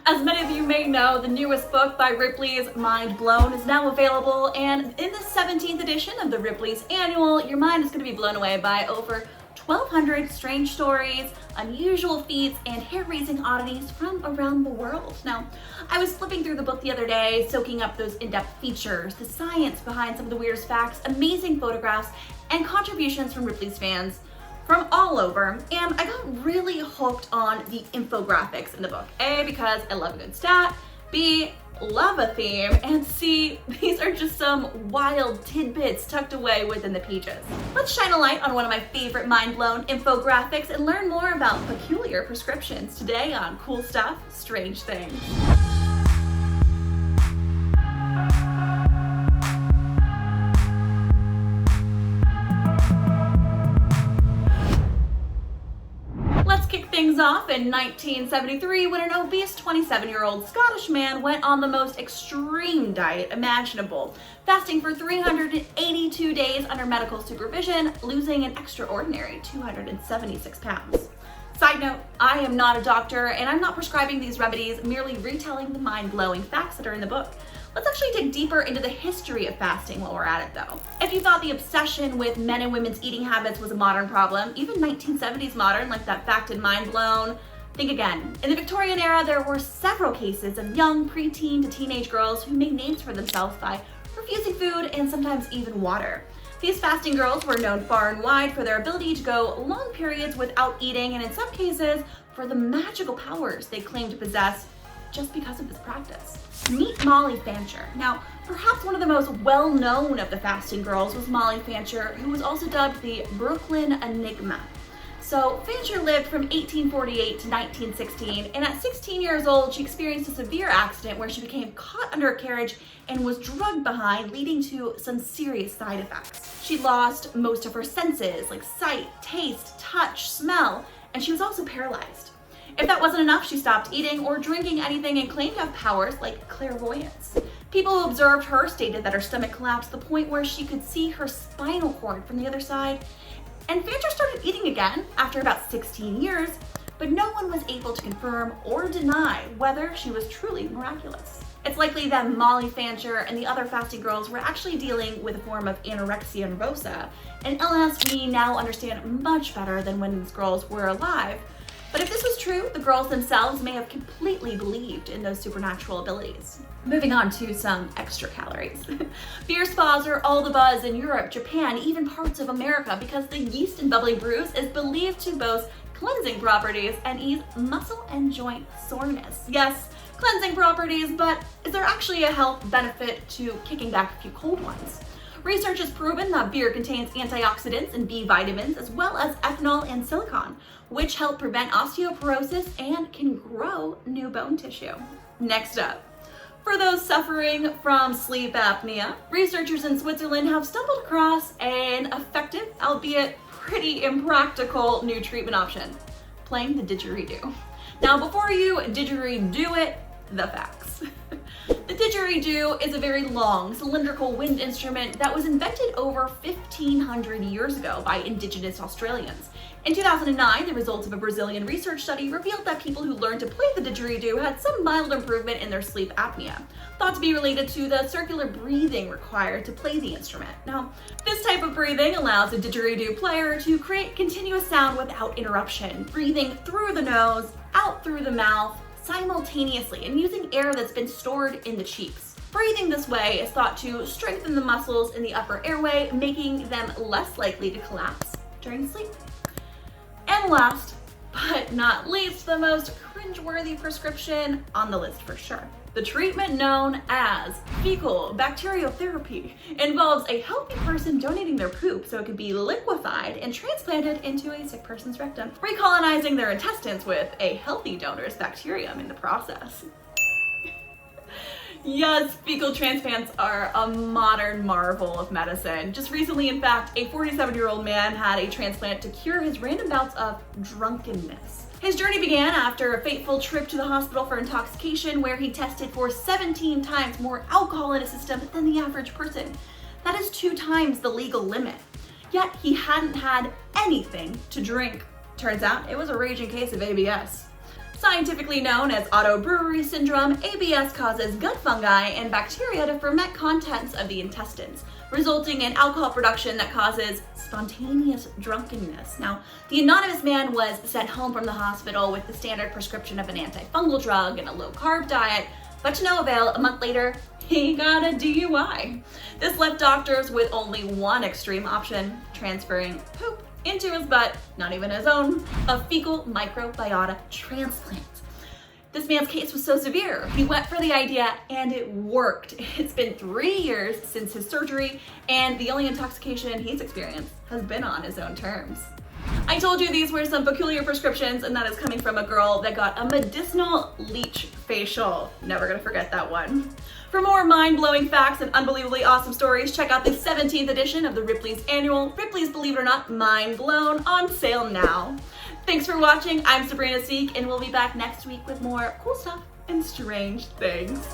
As many of you may know, the newest book by Ripley's Mind Blown is now available, and in the 17th edition of the Ripley's Annual, your mind is going to be blown away by over 1,200 strange stories, unusual feats, and hair-raising oddities from around the world. Now, I was flipping through the book the other day, soaking up those in-depth features, the science behind some of the weirdest facts, amazing photographs, and contributions from Ripley's fans from all over, and I got really hooked on the infographics in the book. A, because I love a good stat, B, love a theme, and C, these are just some wild tidbits tucked away within the pages. Let's shine a light on one of my favorite mind-blown infographics and learn more about peculiar prescriptions today on Cool Stuff, Strange Things. Let's kick things off in 1973 when an obese 27-year-old Scottish man went on the most extreme diet imaginable, fasting for 382 days under medical supervision, losing an extraordinary 276 pounds. Side note, I am not a doctor and I'm not prescribing these remedies, merely retelling the mind-blowing facts that are in the book. Let's actually dig deeper into the history of fasting while we're at it though. If you thought the obsession with men and women's eating habits was a modern problem, even 1970s modern, like that fact in Mind Blown, think again. In the Victorian era, there were several cases of young preteen to teenage girls who made names for themselves by refusing food and sometimes even water. These fasting girls were known far and wide for their ability to go long periods without eating, and in some cases, for the magical powers they claimed to possess just because of this practice. Meet Molly Fancher. Now, perhaps one of the most well-known of the fasting girls was Molly Fancher, who was also dubbed the Brooklyn Enigma. So Fancher lived from 1848 to 1916, and at 16 years old, she experienced a severe accident where she became caught under a carriage and was drugged behind, leading to some serious side effects. She lost most of her senses, like sight, taste, touch, smell, and she was also paralyzed. If that wasn't enough, she stopped eating or drinking anything and claimed to have powers like clairvoyance. People who observed her stated that her stomach collapsed to the point where she could see her spinal cord from the other side. And Fancher started eating again after about 16 years, but no one was able to confirm or deny whether she was truly miraculous. It's likely that Molly Fancher and the other fasting girls were actually dealing with a form of anorexia nervosa, an illness we now understand much better than when these girls were alive. But if this was true, the girls themselves may have completely believed in those supernatural abilities. Moving on to some extra calories. Beer spas are all the buzz in Europe, Japan, even parts of America because the yeast in bubbly brews is believed to boast cleansing properties and ease muscle and joint soreness. Yes, cleansing properties, but is there actually a health benefit to kicking back a few cold ones? Research has proven that beer contains antioxidants and B vitamins, as well as ethanol and silicon, which help prevent osteoporosis and can grow new bone tissue. Next up, for those suffering from sleep apnea, researchers in Switzerland have stumbled across an effective, albeit pretty impractical, new treatment option: playing the didgeridoo. Now, before you didgeridoo it, the facts. The didgeridoo is a very long, cylindrical wind instrument that was invented over 1,500 years ago by indigenous Australians. In 2009, the results of a Brazilian research study revealed that people who learned to play the didgeridoo had some mild improvement in their sleep apnea, thought to be related to the circular breathing required to play the instrument. Now, this type of breathing allows a didgeridoo player to create continuous sound without interruption, breathing through the nose, out through the mouth, simultaneously, and using air that's been stored in the cheeks. Breathing this way is thought to strengthen the muscles in the upper airway, making them less likely to collapse during sleep. And last but not least, the most cringeworthy prescription on the list for sure. The treatment known as fecal bacterial therapy involves a healthy person donating their poop so it can be liquefied and transplanted into a sick person's rectum, recolonizing their intestines with a healthy donor's bacterium in the process. Yes, fecal transplants are a modern marvel of medicine. Just recently, in fact, a 47-year-old man had a transplant to cure his random bouts of drunkenness. His journey began after a fateful trip to the hospital for intoxication, where he tested for 17 times more alcohol in his system than the average person. That is 2 times the legal limit. Yet he hadn't had anything to drink. Turns out it was a raging case of ABS. Scientifically known as autobrewery syndrome, ABS causes gut fungi and bacteria to ferment contents of the intestines, resulting in alcohol production that causes spontaneous drunkenness. Now, the anonymous man was sent home from the hospital with the standard prescription of an antifungal drug and a low-carb diet, but to no avail. A month later, he got a DUI. This left doctors with only one extreme option: transferring poop into his butt, not even his own, a fecal microbiota transplant. This man's case was so severe, he went for the idea and it worked. It's been 3 years since his surgery, and the only intoxication he's experienced has been on his own terms. I told you these were some peculiar prescriptions, and that is coming from a girl that got a medicinal leech facial. Never gonna forget that one. For more mind-blowing facts and unbelievably awesome stories, check out the 17th edition of the Ripley's annual Ripley's Believe It or Not Mind Blown, on sale now. Thanks for watching. I'm Sabrina Seek, and we'll be back next week with more cool stuff and strange things.